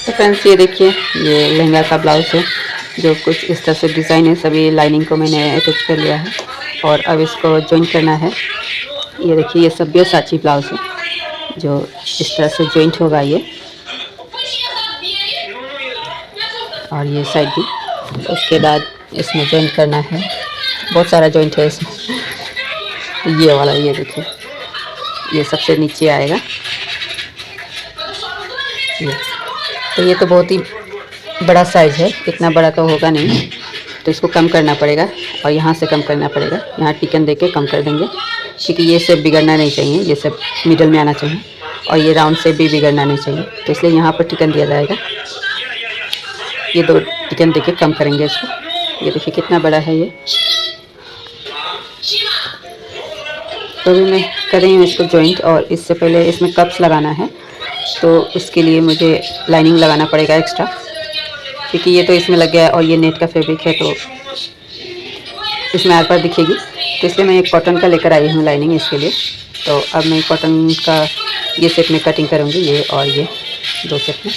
तो फ्रेंड्स ये देखिए, ये लहंगा का ब्लाउज़ है जो कुछ इस तरह से डिज़ाइन है। सभी लाइनिंग को मैंने अटैच कर लिया है और अब इसको जॉइन करना है। ये देखिए, ये सब्यसाची ब्लाउज़ है जो इस तरह से जॉइंट होगा ये, और ये साइड भी। उसके बाद इसमें जॉइंट करना है, बहुत सारा जॉइंट है इसमें। ये वाला ये देखिए, ये सबसे नीचे आएगा ये। तो ये तो बहुत ही बड़ा साइज़ है, इतना बड़ा तो होगा नहीं, तो इसको कम करना पड़ेगा और यहाँ से कम करना पड़ेगा। यहाँ टिकन देके कम कर देंगे क्योंकि ये शेप बिगड़ना नहीं चाहिए, ये सब मिडल में आना चाहिए और ये राउंड शेप भी बिगड़ना नहीं चाहिए, तो इसलिए यहाँ पर टिकन दिया जाएगा। ये 2 टिकन देके कम करेंगे इसको। ये देखिए कितना बड़ा है ये। तो अभी मैं कर रही हूँ इसको जॉइंट, और इससे पहले इसमें कप्स लगाना है, तो उसके लिए मुझे लाइनिंग लगाना पड़ेगा एक्स्ट्रा, क्योंकि ये तो इसमें लग गया है और ये नेट का फैब्रिक है तो इसमें आर पार दिखेगी, तो इसलिए मैं एक कॉटन का लेकर आई हूँ लाइनिंग इसके लिए। तो अब मैं कॉटन का ये शेप में कटिंग करूँगी, ये और ये 2 शेप में।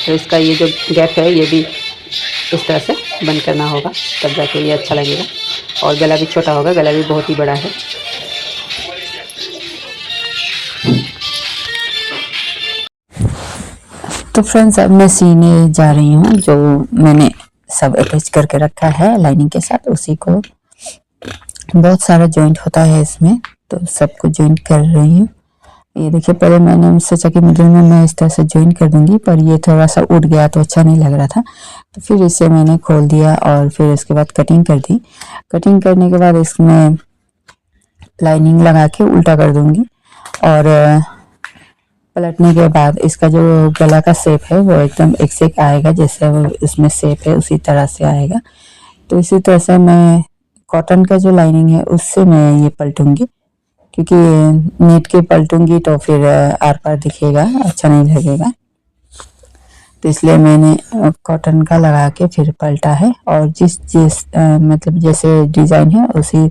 तो इसका ये जो गैप है ये भी इस तरह से बंद करना होगा, तब जाके ये अच्छा लगेगा। और गला भी छोटा होगा, गला भी बहुत ही बड़ा है। तो फ्रेंड्स अब मैं सीने जा रही हूँ, जो मैंने सब अटैच करके रखा है लाइनिंग के साथ, उसी को। बहुत सारा जॉइंट होता है इसमें, तो सबको जॉइंट कर रही हूँ। ये देखिए, पहले मैंने सोचा कि मिडिल में मैं इस तरह से जॉइंट कर दूंगी, पर ये थोड़ा सा उठ गया तो अच्छा नहीं लग रहा था, तो फिर इसे मैंने खोल दिया और फिर उसके बाद कटिंग कर दी। कटिंग करने के बाद इसमें लाइनिंग लगा के उल्टा कर दूंगी, और पलटने के बाद इसका जो गला का शेप है वो एकदम एक आएगा, जैसे वो इसमें शेप है उसी तरह से आएगा। तो इसी तरह से मैं कॉटन का जो लाइनिंग है उससे मैं ये पलटूंगी, क्योंकि नेट के पलटूंगी तो फिर आर पार दिखेगा, अच्छा नहीं लगेगा। तो इसलिए मैंने कॉटन का लगा के फिर पलटा है, और जिस मतलब जैसे डिज़ाइन है उसी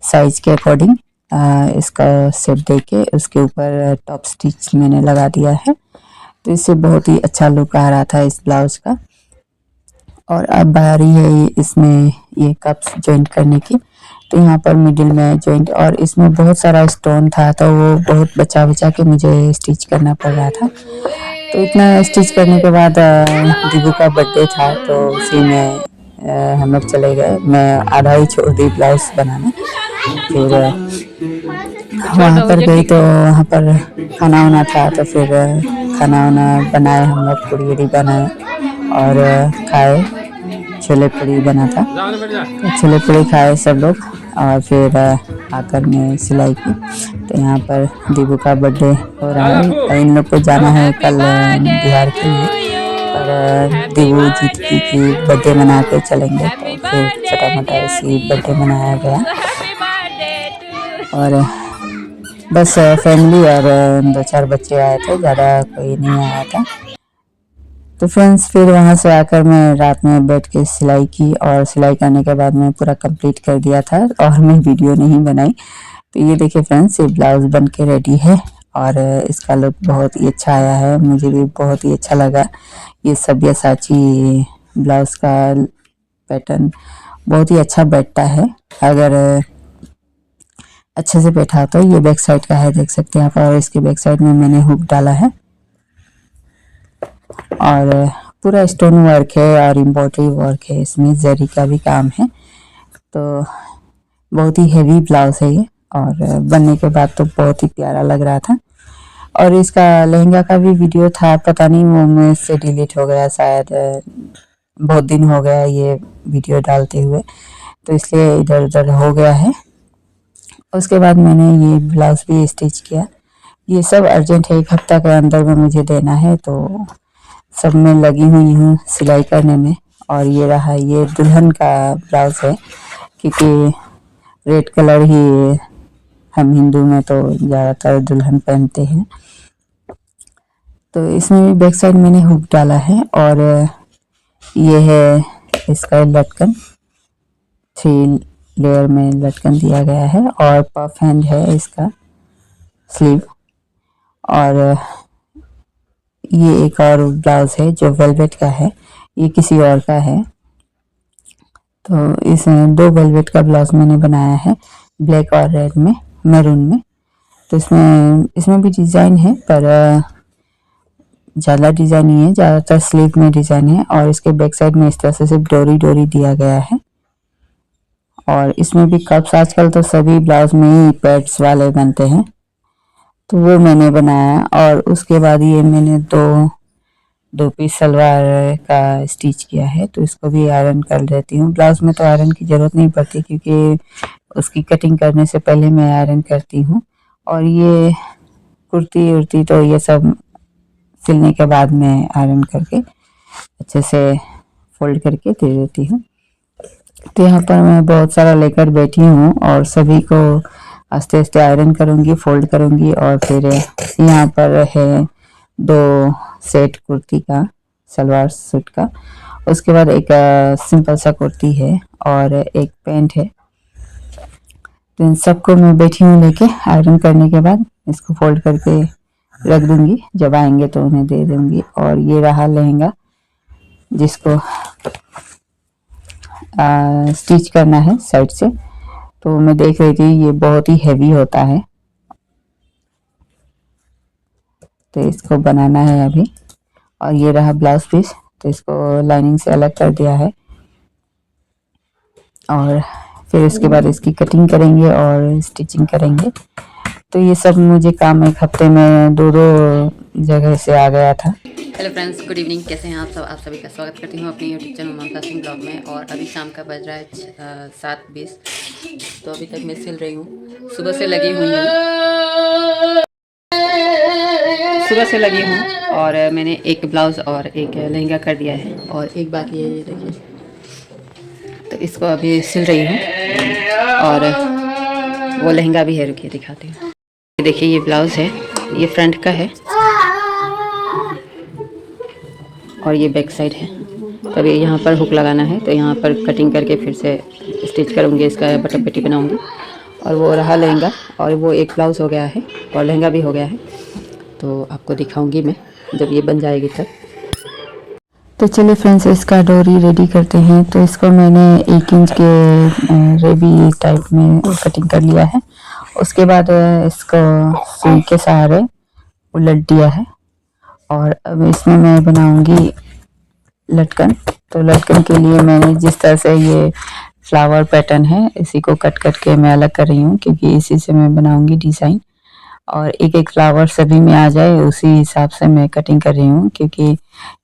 साइज के अकॉर्डिंग इसका शेप दे के उसके ऊपर टॉप स्टिच मैंने लगा दिया है। तो इससे बहुत ही अच्छा लुक आ रहा था इस ब्लाउज़ का। और अब बारी है इसमें ये कप्स जॉइंट करने की। तो यहाँ पर मिडिल में जॉइंट, और इसमें बहुत सारा स्टोन था तो वो बहुत बचा बचा के मुझे स्टिच करना पड़ रहा था। तो इतना स्टिच करने के बाद दीबू का बर्थडे था, तो उसी में हम लोग चले गए। मैं आधा ही छोड़ दी ब्लाउज बनाना। फिर वहाँ पर गई तो वहाँ पर खाना वाना था, तो फिर खाना वाना बनाए हम लोग, पूड़ी वूड़ी बनाए और खाए। छोले पूड़ी बना था, तो छोले पूड़ी खाए सब लोग, और फिर आकर मैं सिलाई की। तो यहाँ पर दीबू का बर्थडे हो रहा है। इन लोग को जाना है कल बिहार के लिए, पर दीबू जीत की बर्थडे मना के चलेंगे, तो फिर छोटा मोटा ऐसी बर्थडे मनाया गया। और बस फैमिली और 2-4 बच्चे आए थे, ज़्यादा कोई नहीं आया था। तो फ्रेंड्स फिर वहाँ से आकर मैं रात में बैठ के सिलाई की, और सिलाई करने के बाद मैं पूरा कंप्लीट कर दिया था और मैं वीडियो नहीं बनाई। तो ये देखिए फ्रेंड्स, ये ब्लाउज़ बन के रेडी है, और इसका लुक बहुत ही अच्छा आया है, मुझे भी बहुत ही अच्छा लगा। ये सब्यसाची ब्लाउज़ का पैटर्न बहुत ही अच्छा बैठता है, अगर अच्छे से बैठा तो। ये बैक साइड का है, देख सकते हैं आप, और इसके बैक साइड में मैंने हुक डाला है, और पूरा स्टोन वर्क है और एम्ब्रॉयडरी वर्क है, इसमें जरी का भी काम है। तो बहुत ही हेवी ब्लाउज है ये, और बनने के बाद तो बहुत ही प्यारा लग रहा था। और इसका लहंगा का भी वीडियो था, पता नहीं वो मुझ से डिलीट हो गया शायद, बहुत दिन हो गया ये वीडियो डालते हुए, तो इसलिए इधर उधर हो गया है। उसके बाद मैंने ये ब्लाउज भी स्टिच किया। ये सब अर्जेंट है, 1 हफ्ता के अंदर में मुझे देना है, तो सब में लगी हुई हूँ सिलाई करने में। और ये रहा, ये दुल्हन का ब्लाउज है, क्योंकि रेड कलर ही हम हिंदू में तो ज़्यादातर दुल्हन पहनते हैं। तो इसमें भी बैक साइड मैंने हुक डाला है, और ये है इसका लटकन, 3 लेयर में लटकन दिया गया है, और पफ हैंड है इसका स्लीव। और ये एक और ब्लाउज है जो वेलवेट का है, ये किसी और का है। तो इसमें 2 वेलवेट का ब्लाउज मैंने बनाया है, ब्लैक और रेड में, मैरून में। तो इसमें भी डिज़ाइन है, पर ज़्यादा डिज़ाइन नहीं है, ज़्यादातर स्लीव में डिज़ाइन है। और इसके बैक साइड में इस तरह से सिर्फ डोरी डोरी दिया गया है। और इसमें भी कप्स, आजकल तो सभी ब्लाउज में ही पैड्स वाले बनते हैं, तो वो मैंने बनाया। और उसके बाद ये मैंने दो पीस सलवार का स्टिच किया है, तो इसको भी आयरन कर लेती हूँ। ब्लाउज में तो आयरन की ज़रूरत नहीं पड़ती, क्योंकि उसकी कटिंग करने से पहले मैं आयरन करती हूँ। और ये कुर्ती उर्ती तो ये सब सिलने के बाद मैं आयरन करके अच्छे से फोल्ड करके दे देती हूँ। तो यहाँ पर मैं बहुत सारा लेकर बैठी हूँ और सभी को आस्ते आस्ते आयरन करूँगी, फोल्ड करूँगी। और फिर यहाँ पर है 2 सेट कुर्ती का, सलवार सूट का। उसके बाद एक सिंपल सा कुर्ती है और एक पैंट है। तो इन सबको मैं बैठी हूँ लेके, आयरन करने के बाद इसको फोल्ड करके रख दूँगी, जब आएंगे तो उन्हें दे दूँगी। और ये रहा लहंगा, जिसको स्टिच करना है साइड से। तो मैं देख रही थी ये बहुत ही हैवी होता है, तो इसको बनाना है अभी। और ये रहा ब्लाउज पीस, तो इसको लाइनिंग से अलग कर दिया है। और फिर इसके बाद इसकी कटिंग करेंगे और स्टिचिंग करेंगे। तो ये सब मुझे काम एक हफ्ते में 2 जगह से आ गया था। Hello friends, good evening. कैसे हैं आप सब? आप सभी का स्वागत करती हूँ अपने यूट्यूब चैनल ममता सिंह ब्लॉग में। और अभी शाम का बज रहा है 7:20। तो अभी तक मैं सिल रही हूँ, सुबह से लगी हुई हूँ, और मैंने एक ब्लाउज़ और एक लहंगा कर दिया है। और एक बाकी है, ये देखिए, तो इसको अभी सिल रही हूँ। और वो लहंगा भी है, रुकिए दिखाती हूँ। देखिए ये ब्लाउज़ है, ये फ्रंट का है और ये बैक साइड है। तो अभी यहाँ पर हुक लगाना है, तो यहाँ पर कटिंग करके फिर से स्टिच करूँगी, इसका बटन पेटी बनाऊँगी। और वो रहा लहंगा, और वो एक ब्लाउज़ हो गया है और लहंगा भी हो गया है। तो आपको दिखाऊंगी मैं जब ये बन जाएगी तब। तो चलिए फ्रेंड्स, इसका डोरी रेडी करते हैं। तो इसको मैंने 1 इंच के रेबी टाइप में कटिंग कर लिया है। उसके बाद इसको सुई के सहारे उलट दिया है। और अब इसमें मैं बनाऊंगी लटकन। तो लटकन के लिए मैंने जिस तरह से ये फ्लावर पैटर्न है, इसी को कट करके मैं अलग कर रही हूँ, क्योंकि इसी से मैं बनाऊंगी डिज़ाइन। और एक एक फ्लावर सभी में आ जाए, उसी हिसाब से मैं कटिंग कर रही हूँ, क्योंकि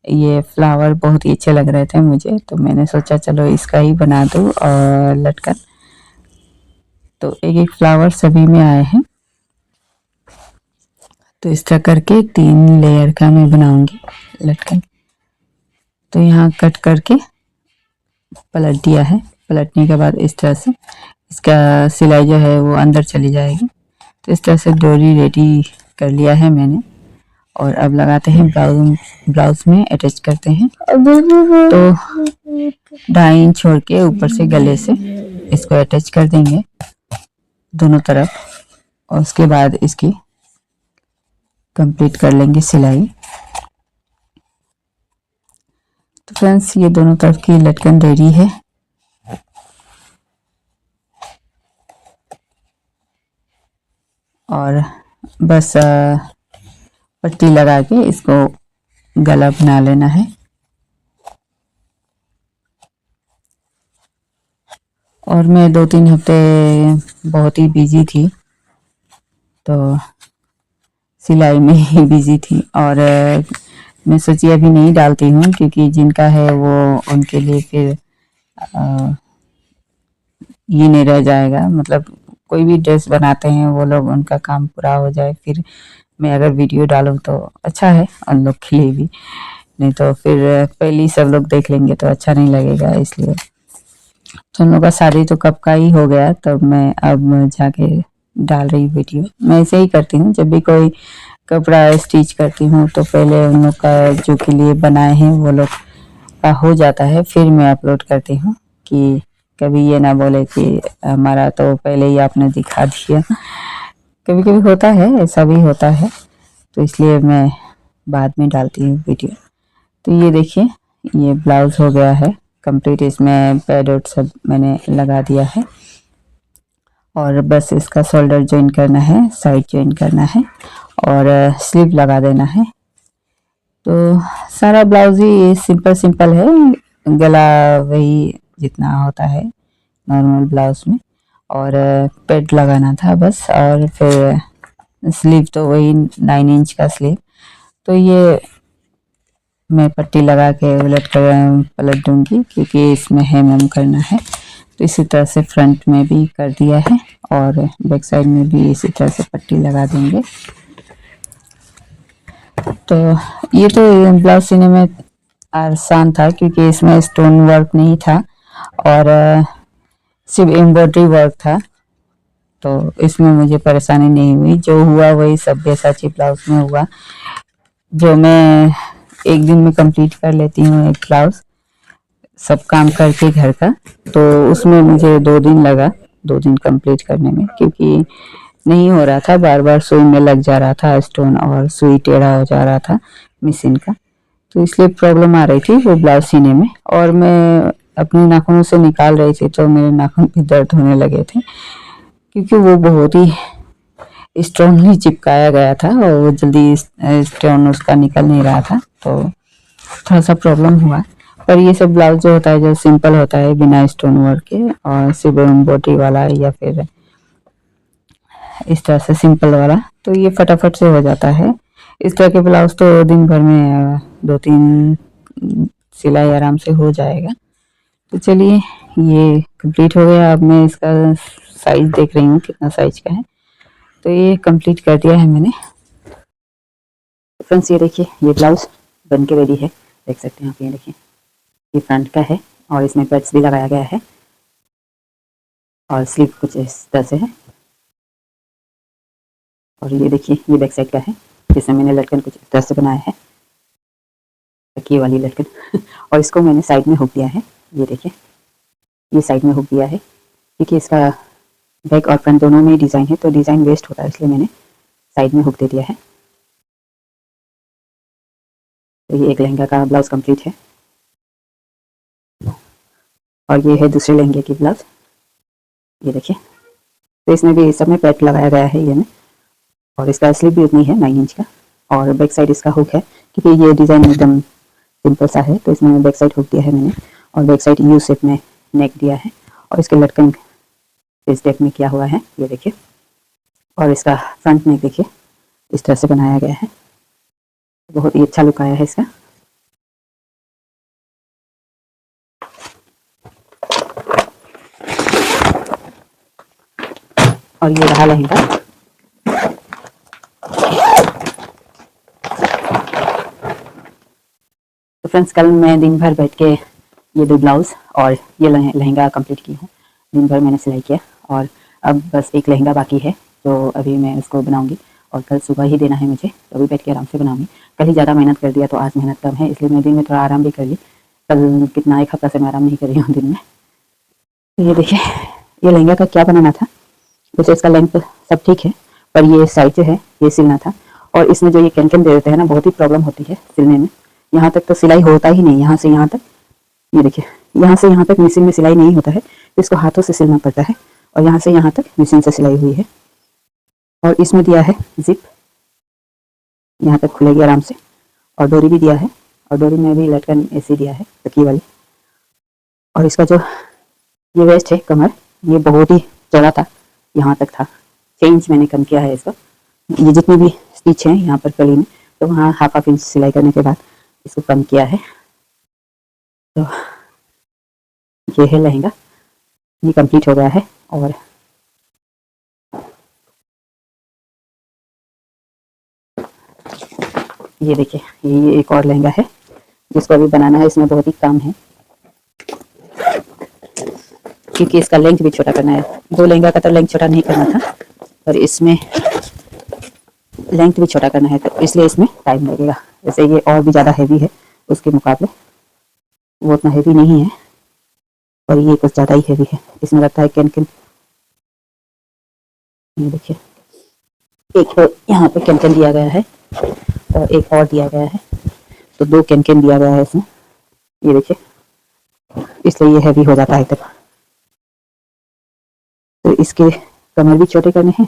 ये फ्लावर बहुत ही अच्छे लग रहे थे मुझे। तो मैंने सोचा चलो इसका ही बना दूँ और लटकन। तो एक एक फ्लावर सभी में आए हैं। तो इस तरह करके 3 लेयर का मैं बनाऊंगी लटकन। तो यहाँ कट करके पलट दिया है। पलटने के बाद इस तरह से इसका सिलाई जो है वो अंदर चली जाएगी। तो इस तरह से डोरी रेडी कर लिया है मैंने। और अब लगाते हैं ब्लाउज में अटैच करते हैं। तो 2.5 इंच छोड़ के ऊपर से गले से इसको अटैच कर देंगे दोनों तरफ। और उसके बाद इसकी कंप्लीट कर लेंगे सिलाई। तो फ्रेंड्स, ये दोनों तरफ की लटकन रेडी है। और बस पट्टी लगा के इसको गला बना लेना है। और मैं 2-3 हफ्ते बहुत ही बिजी थी, तो सिलाई में ही बिजी थी। और मैं सोची अभी नहीं डालती हूँ, क्योंकि जिनका है वो उनके लिए फिर ये नहीं रह जाएगा। मतलब कोई भी ड्रेस बनाते हैं वो लोग, उनका काम पूरा हो जाए, फिर मैं अगर वीडियो डालूँ तो अच्छा है उन लोग के लिए भी। नहीं तो फिर पहले सब लोग देख लेंगे तो अच्छा नहीं लगेगा। इसलिए तो उन लोग का शादी तो कब का ही हो गया, तब मैं अब जाके डाल रही वीडियो। मैं ऐसे ही करती हूँ, जब भी कोई कपड़ा स्टिच करती हूँ तो पहले उन लोग का जो के लिए बनाए हैं वो लोग का हो जाता है, फिर मैं अपलोड करती हूँ, कि कभी ये ना बोले कि हमारा तो पहले ही आपने दिखा दिया। कभी कभी होता है, ऐसा भी होता है। तो इसलिए मैं बाद में डालती हूँ वीडियो। तो ये देखिए, ये ब्लाउज हो गया है कंप्लीट। इसमें पैड और सब मैंने लगा दिया है और बस इसका शोल्डर ज्वाइन करना है, साइड ज्वाइन करना है और स्लीव लगा देना है। तो सारा ब्लाउज ही सिंपल सिंपल है, गला वही जितना होता है नॉर्मल ब्लाउज में, और पैड लगाना था बस। और फिर स्लीव तो वही 9 इंच का स्लीव। तो ये मैं पट्टी लगा के उलट कर पलट दूंगी क्योंकि इसमें हेम करना है। तो इसी तरह से फ्रंट में भी कर दिया है और बैक साइड में भी इसी तरह से पट्टी लगा देंगे। तो ये तो ब्लाउज सीने में आसान था क्योंकि इसमें स्टोन वर्क नहीं था और सिर्फ एम्ब्रॉयडरी वर्क था, तो इसमें मुझे परेशानी नहीं हुई। जो हुआ वही सब्यसाची ब्लाउज में हुआ, जो मैं एक दिन में कंप्लीट कर लेती हूँ एक ब्लाउज सब काम करके घर का। तो उसमें मुझे 2 दिन लगा, 2 दिन कंप्लीट करने में, क्योंकि नहीं हो रहा था, बार बार सुई में लग जा रहा था स्टोन और सुई टेढ़ा हो जा रहा था मशीन का। तो इसलिए प्रॉब्लम आ रही थी वो ब्लाउज सीने में। और मैं अपने नाखूनों से निकाल रही थी तो मेरे नाखून भी दर्द होने लगे थे क्योंकि वो बहुत ही स्ट्रॉन्गली चिपकाया गया था और वो जल्दी स्टोन उसका निकल नहीं रहा था, तो थोड़ा सा प्रॉब्लम हुआ। पर ये सब ब्लाउज जो होता है, जो सिंपल होता है बिना स्टोन वर्क के और सिर्फ एम्ब्रॉयडरी वाला या फिर इस तरह से सिंपल वाला, तो ये फटाफट से हो जाता है। इस तरह के ब्लाउज तो दिन भर में 2-3 सिलाई आराम से हो जाएगा। तो चलिए, ये कंप्लीट हो गया। अब मैं इसका साइज देख रही हूँ कितना साइज का है। तो ये कंप्लीट कर दिया है मैंने। फ्रेंड्स, ये देखिए, ये ब्लाउज बन के रेडी है, देख सकते हैं आप। ये देखिए, ये फ्रंट का है और इसमें पैड्स भी लगाया गया है और स्लीव कुछ इस तरह से है। और ये देखिए, ये बैक साइड का है जिसमें मैंने लटकन कुछ इस तरह से बनाया है, तकिए वाली लटकन और इसको मैंने साइड में हुक दिया है। ये देखिए, ये साइड में हुक दिया है क्योंकि इसका बैक और फ्रंट दोनों में डिज़ाइन है, तो डिज़ाइन वेस्ट होता है, इसलिए मैंने साइड में हुक दे दिया है। तो ये एक लहंगा का ब्लाउज कंप्लीट है और ये है दूसरे लहंगे की ब्लाउज। ये देखिए, तो इसमें भी सब में पैड लगाया गया है ये में, और इसका स्लीव भी उतनी है 9 इंच का। और बैक साइड इसका हुक है क्योंकि ये डिज़ाइन एकदम सिंपल सा है, तो इसमें बैक साइड हुक दिया है मैंने और बैक साइड यू शेप में नेक दिया है और इसके लटकन इस टाइप में किया हुआ है। ये देखिए, और इसका फ्रंट नेक देखिए इस तरह से बनाया गया है, बहुत ही अच्छा लुक आया है इसका। और ये रहा लहंगा। तो फ्रेंड्स, कल मैं दिन भर बैठ के ये 2 ब्लाउज और ये लहंगा कंप्लीट की हूँ। दिन भर मैंने सिलाई किया और अब बस एक लहंगा बाकी है जो अभी मैं उसको बनाऊंगी और कल सुबह ही देना है मुझे, तो अभी बैठ के आराम से बनाऊंगी। कल ही ज़्यादा मेहनत कर दिया तो आज मेहनत कम है, इसलिए मैं दिन में थोड़ा आराम भी कर ली। कल कितना 1 हफ्ता से मैं आराम नहीं कर रही हूँ दिन में। तो ये देखिए, ये लहंगा का क्या बनाना था, वैसे इसका लेंथ सब ठीक है पर ये साइड जो है ये सिलना था। और इसमें जो ये कैन दे देते हैं ना, बहुत ही प्रॉब्लम होती है सिलने में। यहाँ तक तो सिलाई होता ही नहीं, यहाँ से यहाँ तक, ये देखिए, यहाँ से यहाँ तक मशीन में सिलाई नहीं होता है, इसको हाथों से सिलना पड़ता है। और यहाँ से यहाँ तक मशीन से सिलाई हुई है और इसमें दिया है जिप, यहाँ तक खुलेगी आराम से। और डोरी भी दिया है और डोरी में भी लटकन ऐसी दिया है तकिए वाली। और इसका जो ये वेस्ट है कमर, ये बहुत ही चौड़ा था, यहाँ तक था। 6 इंच मैंने कम किया है इसका। ये जितनी भी स्टिच है यहाँ पर कली में, तो वहाँ हाफ इंच सिलाई करने के बाद इसको कम किया है। तो ये है लहंगा, ये कंप्लीट हो गया है। और ये देखिए, ये एक और लहंगा है जिसको अभी बनाना है। इसमें बहुत ही काम है क्योंकि इसका लेंथ भी छोटा करना है। 2 लहंगा का तो लेंथ छोटा नहीं करना था, पर इसमें लेंथ भी छोटा करना है, तो इसलिए इसमें टाइम लगेगा। जैसे ये और भी ज़्यादा हैवी है उसके मुकाबले, वो उतना हैवी नहीं है और ये कुछ ज़्यादा ही हैवी है। इसमें लगता है कैन। ये देखिए, एक यहाँ पे कैन दिया गया है और एक और दिया गया है, तो 2 कैन दिया गया है इसमें, ये देखिए, इसलिए ये हैवी हो जाता है तब। तो इसके कमर भी छोटे करने हैं।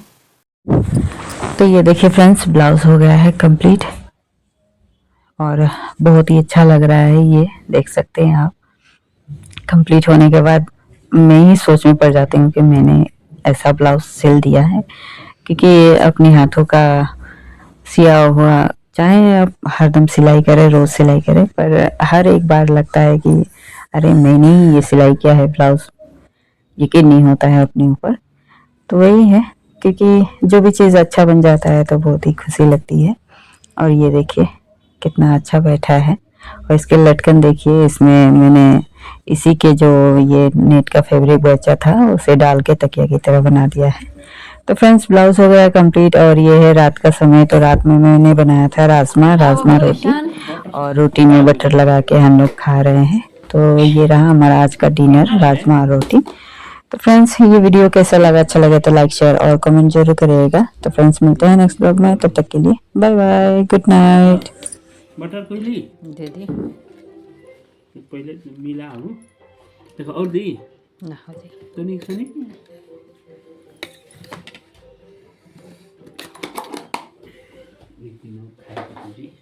तो ये देखिए फ्रेंड्स, ब्लाउज हो गया है कंप्लीट और बहुत ही अच्छा लग रहा है, ये देख सकते हैं आप। कंप्लीट होने के बाद मैं ही सोच में पड़ जाती हूँ कि मैंने ऐसा ब्लाउज सिल दिया है, क्योंकि अपने हाथों का सिया हुआ, चाहे आप हरदम सिलाई करें, रोज सिलाई करें, पर हर एक बार लगता है कि अरे मैंने ही ये सिलाई किया है ब्लाउज, यकीन नहीं होता है अपने ऊपर। तो वही है, क्योंकि जो भी चीज़ अच्छा बन जाता है तो बहुत ही खुशी लगती है। और ये देखिए कितना अच्छा बैठा है, और इसके लटकन देखिए, इसमें मैंने इसी के जो ये नेट का फैब्रिक बचा था उसे डाल के तकिया की तरह बना दिया है। तो फ्रेंड्स, ब्लाउज हो गया कंप्लीट, और ये है रात का समय। तो रात में मैंने बनाया था राजमा रोटी, और रोटी में बटर लगा के हम लोग खा रहे हैं। तो ये रहा हमारा आज का डिनर, राजमा और रोटी। तो फ्रेंड्स, ये वीडियो कैसा लगा, अच्छा लगे तो लाइक शेयर और कमेंट जरूर करिएगा। तो फ्रेंड्स, मिलते हैं नेक्स्ट ब्लॉग में, तब तक के लिए बाय बाय, गुड नाइट। बटर कोइली दे दी पहिले मिलाहरू देखो और दी ना हो जी। तनिक तनिक एक दिन खाएको जी